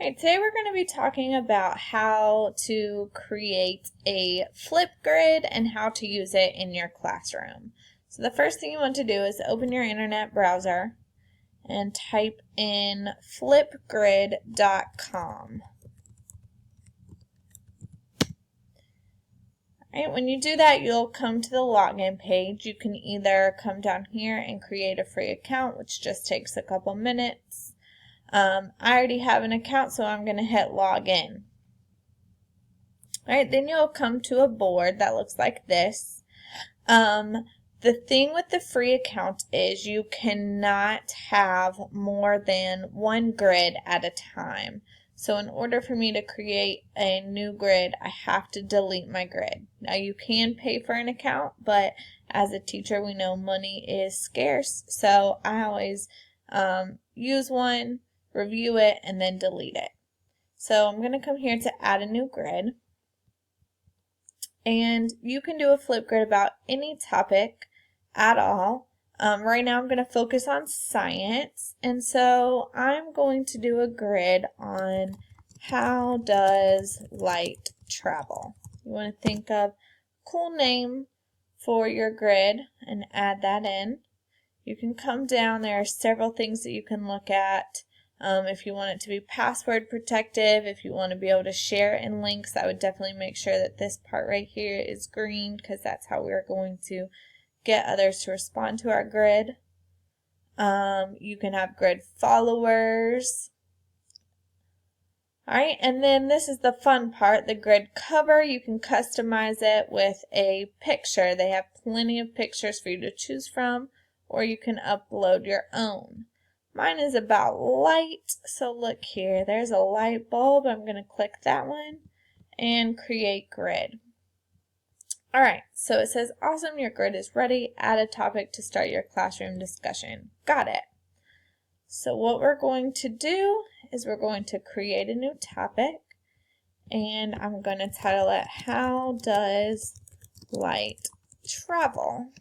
Alright, today we're going to be talking about how to create a Flipgrid and how to use it in your classroom. So the first thing you want to do is open your internet browser and type in flipgrid.com. Alright, when you do that, you'll come to the login page. You can either come down here and create a free account, which just takes a couple minutes. I already have an account, so I'm going to hit login. Alright, then you'll come to a board that looks like this. The thing with the free account is you cannot have more than one grid at a time. So in order for me to create a new grid, I have to delete my grid. Now you can pay for an account, but as a teacher we know money is scarce, so I always use one, review it, and then delete it. So I'm going to come here to add a new grid. And you can do a Flipgrid about any topic at all. Right now I'm going to focus on science. And so I'm going to do a grid on how does light travel. You want to think of a cool name for your grid and add that in. You can come down. There are several things that you can look at. If you want it to be password protective, if you want to be able to share in links, I would definitely make sure that this part right here is green because that's how we're going to get others to respond to our grid. You can have grid followers. Alright, and then this is the fun part, the grid cover. You can customize it with a picture. They have plenty of pictures for you to choose from, or you can upload your own. Mine is about light, so look here, there's a light bulb. I'm going to click that one and create grid. Alright, so it says, awesome, your grid is ready. Add a topic to start your classroom discussion. Got it. So what we're going to do is we're going to create a new topic, and I'm going to title it, How Does Light Travel?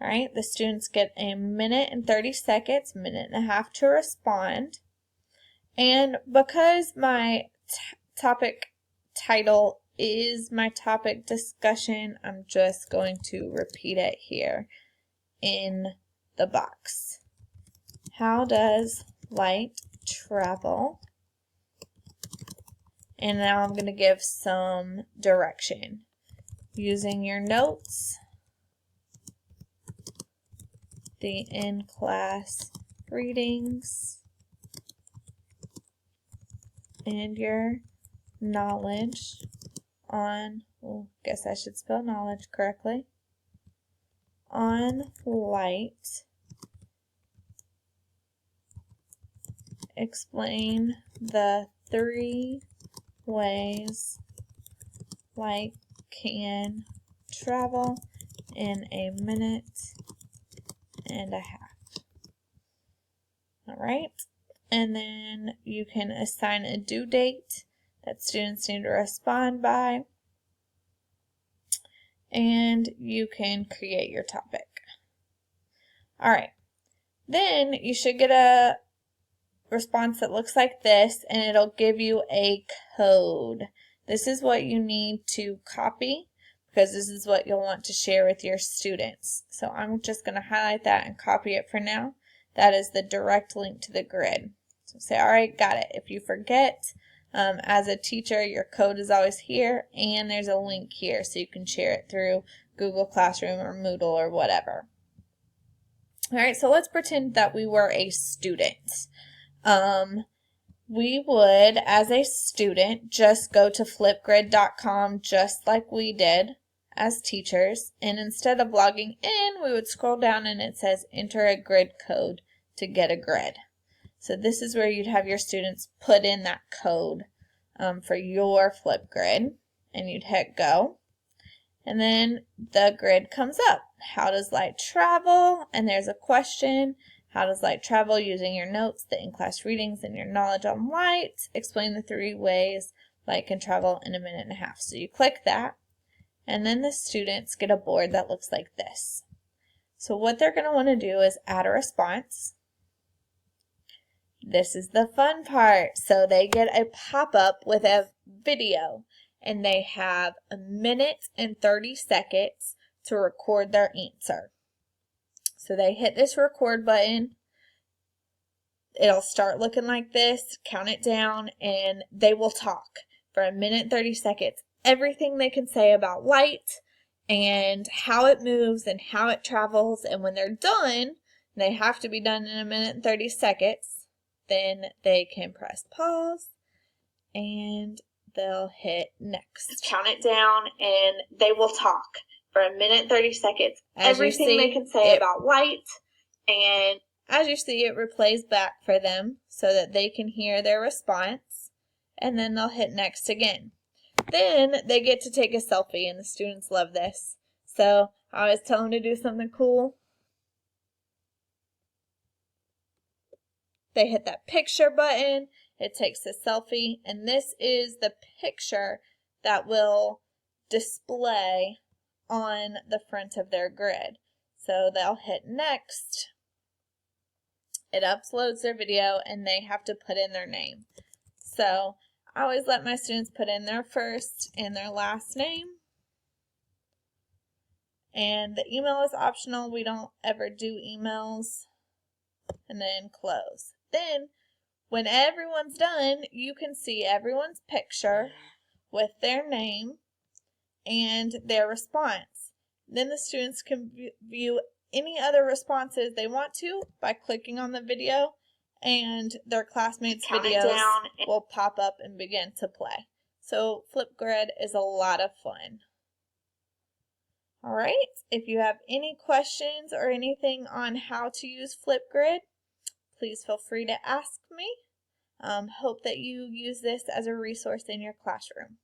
Alright, the students get a minute and 30 seconds, minute and a half to respond. And because my topic title is my topic discussion, I'm just going to repeat it here in the box. How does light travel? And now I'm going to give some direction. Using your notes, the in-class readings, and your knowledge on, well, I guess I should spell knowledge correctly, on light. Explain the 3 ways light can travel in a minute and a half. Alright, and then you can assign a due date that students need to respond by, and you can create your topic. Alright, then you should get a response that looks like this, and it'll give you a code. This is what you need to copy because this is what you'll want to share with your students. So I'm just going to highlight that and copy it for now. That is the direct link to the grid. So say, alright, got it. If you forget, as a teacher, your code is always here, and there's a link here so you can share it through Google Classroom or Moodle or whatever. Alright, so let's pretend that we were a student. We would, as a student, just go to flipgrid.com just like we did as teachers, and instead of logging in, we would scroll down and it says enter a grid code to get a grid. So this is where you'd have your students put in that code for your Flipgrid, and you'd hit go. And then the grid comes up. How does light travel? And there's a question. How does light travel using your notes, the in-class readings, and your knowledge on light? Explain the 3 ways light can travel in a minute and a half. So you click that, and then the students get a board that looks like this. So what they're going to want to do is add a response. This is the fun part. So they get a pop-up with a video, and they have 1 minute and 30 seconds to record their answer. So they hit this record button. It'll start looking like this, count it down, and they will talk for 1 minute and 30 seconds. Everything they can say about light and how it moves and how it travels. And when they're done, they have to be done in 1 minute and 30 seconds. Then they can press pause and they'll hit next. Count it down and they will talk for 1 minute and 30 seconds. Everything they can say about light, and as you see, it replays back for them so that they can hear their response, and then they'll hit next again. Then they get to take a selfie, and the students love this. So I always tell them to do something cool. They hit that picture button, it takes a selfie, and this is the picture that will display on the front of their grid. So they'll hit next. It uploads their video, and they have to put in their name. So I always let my students put in their first and their last name. And the email is optional. We don't ever do emails. And then close. Then, when everyone's done, you can see everyone's picture with their name and their response. Then the students can view any other responses they want to by clicking on the video, and their classmates' videos will pop up and begin to play. So Flipgrid is a lot of fun. Alright, if you have any questions or anything on how to use Flipgrid, please feel free to ask me. Hope that you use this as a resource in your classroom.